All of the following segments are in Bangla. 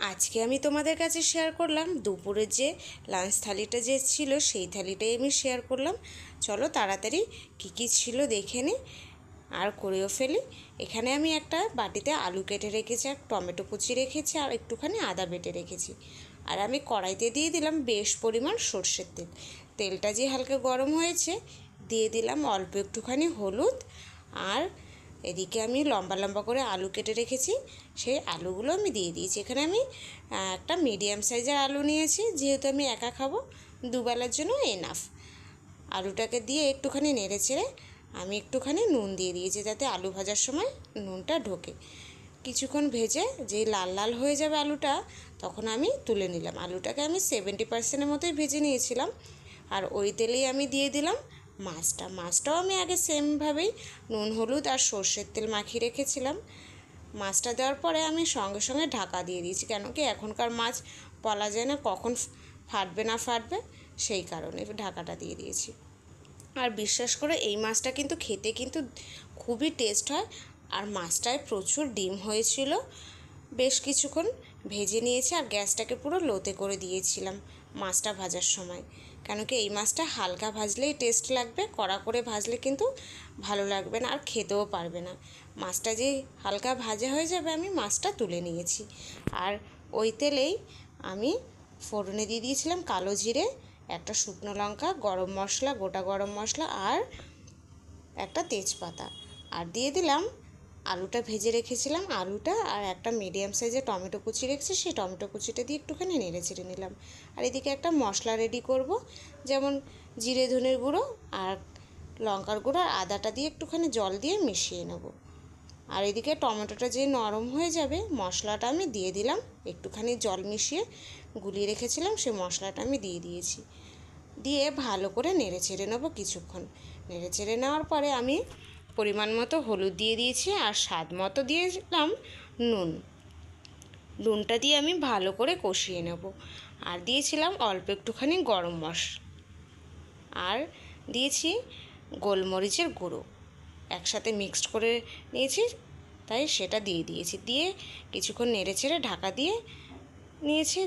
আজকে আমি তোমাদের কাছে শেয়ার করলাম দুপুরের যে লাঞ্চ থালিটা যে ছিল সেই থালিটাই আমি শেয়ার করলাম। চলো তাড়াতাড়ি কী কী ছিল দেখে নিই আর করেও ফেলি। এখানে আমি একটা বাটিতে আলু কেটে রেখেছি, আর টমেটো কুচি রেখেছি, আর একটুখানি আদা বেটে রেখেছি। আর আমি কড়াইতে দিয়ে দিলাম বেশ পরিমাণ সর্ষের তেল। তেলটা যে হালকা গরম হয়েছে দিয়ে দিলাম অল্প একটুখানি হলুদ, আর এদিকে আমি লম্বা লম্বা করে আলু কেটে রেখেছি, সেই আলুগুলো আমি দিয়ে দিয়েছি। এখানে আমি একটা মিডিয়াম সাইজের আলু নিয়েছি, যেহেতু আমি একা খাবো, দুবেলার জন্য এনাফ। আলুটাকে দিয়ে একটুখানি নেড়ে চেড়ে আমি একটুখানি নুন দিয়ে দিয়েছি, যাতে আলু ভাজার সময় নুনটা ঢোকে। কিছুক্ষণ ভেজে যেই লাল লাল হয়ে যাবে আলুটা, তখন আমি তুলে নিলাম। আলুটাকে আমি 70% মতোই ভেজে নিয়েছিলাম। আর ওই তেলেই আমি দিয়ে দিলাম মাছটাও আমি আগে সেমভাবেই নুন হলুদ আর সর্ষের তেল মাখিয়ে রেখেছিলাম। মাছটা দেওয়ার পরে আমি সঙ্গে সঙ্গে ঢাকা দিয়ে দিয়েছি, কেন কি এখনকার মাছ বলা যায় না কখন ফাটবে না ফাটবে, সেই কারণে ঢাকাটা দিয়ে দিয়েছি। আর বিশ্বাস করে এই মাছটা কিন্তু খেতে কিন্তু খুবই টেস্ট হয়। আর মাছটায় প্রচুর ডিম হয়েছিল। বেশ কিছুক্ষণ ভেজে নিয়েছি, আর গ্যাসটাকে পুরো লোতে করে দিয়েছিলাম মাছটা ভাজার সময়, কেন কি এই মাছটা হালকা ভাজলেই টেস্ট লাগবে, কড়া করে ভাজলে কিন্তু ভালো লাগবে না আর খেতেও পারবে না। মাছটা যে হালকা ভাজা হয়ে যাবে আমি মাছটা তুলে নিয়েছি। আর ওই তেলেই আমি ফোড়নে দিয়ে দিয়েছিলাম কালো জিরে, একটা শুকনো লঙ্কা, গরম মশলা, গোটা গরম মশলা, আর একটা তেজপাতা। আর দিয়ে দিলাম আলুটা ভেজে রেখেছিলাম, আলুটা, আর একটা মিডিয়াম সাইজের টমেটো কুচি রেখেছি, সেই টমেটো কুচিটা দিয়ে একটুখানি নেড়ে চেড়ে নিলাম। আর এদিকে একটা মশলা রেডি করব, যেমন জিরে ধনের গুঁড়ো আর লঙ্কার গুঁড়ো আর আদাটা দিয়ে একটুখানি জল দিয়ে মিশিয়ে নেব। আর এদিকে টমেটোটা যে নরম হয়ে যাবে, মশলাটা আমি দিয়ে দিলাম, একটুখানি জল মিশিয়ে গুলিয়ে রেখেছিলাম, সেই মশলাটা আমি দিয়ে দিয়েছি। দিয়ে ভালো করে নেড়ে চেড়ে নেবো কিছুক্ষণ। নেড়ে চেড়ে নেওয়ার পরে আমি পরিমাণ মতো হলুদ দিয়ে দিয়েছি, আর স্বাদ মতো দিয়েছিলাম নুনটা দিয়ে আমি ভালো করে কষিয়ে নেব। আর দিয়েছিলাম অল্প একটুখানি গরম মশলা, আর দিয়েছি গোলমরিচের গুঁড়ো, একসাথে মিক্সড করে নিয়েছি, তাই সেটা দিয়ে দিয়েছি। দিয়ে কিছুক্ষণ নেড়ে চেড়ে ঢাকা দিয়ে নিয়েছি।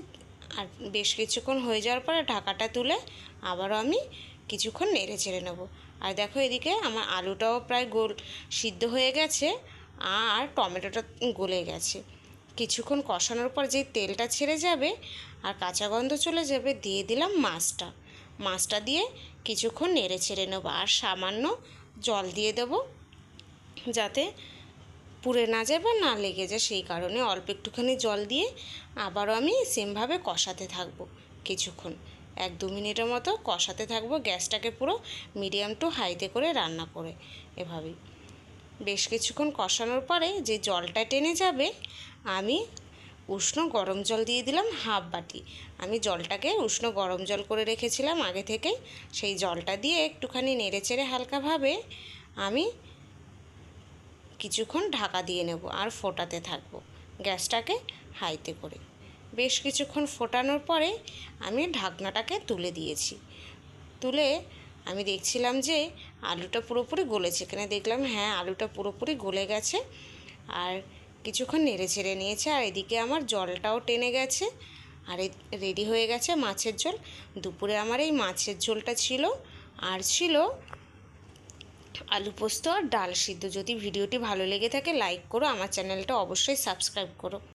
আর বেশ কিছুক্ষণ হয়ে যাওয়ার পরে ঢাকাটা তুলে আবারও আমি কিছুক্ষণ নেড়ে চেড়ে নেব। আর দেখো এদিকে আমার আলুটাও প্রায় সিদ্ধ হয়ে গেছে, আর টমেটোটা গলে গেছে। কিছুক্ষণ কষানোর পর যেই তেলটা ছেড়ে যাবে আর কাঁচা গন্ধ চলে যাবে, দিয়ে দিলাম মাছটা দিয়ে কিছুক্ষণ নেড়ে ছেড়ে নেবো। আর সামান্য জল দিয়ে দেবো, যাতে পুড়ে না যায় বা না লেগে যায়, সেই কারণে অল্প একটুখানি জল দিয়ে আবারও আমি সেমভাবে কষাতে থাকবো কিছুক্ষণ, 1-2 মিনিটের মতো কষাতে থাকবো। গ্যাসটাকে পুরো মিডিয়াম টু হাইতে করে রান্না করে এভাবেই বেশ কিছুক্ষণ কষানোর পরে যে জলটা টেনে যাবে, আমি উষ্ণ গরম জল দিয়ে দিলাম হাফ বাটি। আমি জলটাকে উষ্ণ গরম জল করে রেখেছিলাম আগে থেকে, সেই জলটা দিয়ে একটুখানি নেড়ে চেড়ে হালকাভাবে আমি কিছুক্ষণ ঢাকা দিয়ে নেব আর ফোটাতে থাকবো গ্যাসটাকে হাইতে করে। বেশ কিছুক্ষণ ফোটানোর পরে আমি ঢাকনাটাকে তুলে দিয়েছি। তুলে আমি দেখছিলাম যে আলুটা পুরোপুরি গলেছে, এখানে দেখলাম হ্যাঁ আলুটা পুরোপুরি গলে গেছে। আর কিছুক্ষণ নেড়ে ছেড়ে নিয়েছে, আর এদিকে আমার জলটাও টেনে গেছে, আর রেডি হয়ে গেছে মাছের ঝোল। দুপুরে আমার এই মাছের ঝোলটা ছিল, আর ছিল আলু পোস্ত আর ডাল সিদ্ধ। যদি ভিডিওটি ভালো লেগে থাকে লাইক করো, আমার চ্যানেলটা অবশ্যই সাবস্ক্রাইব করো।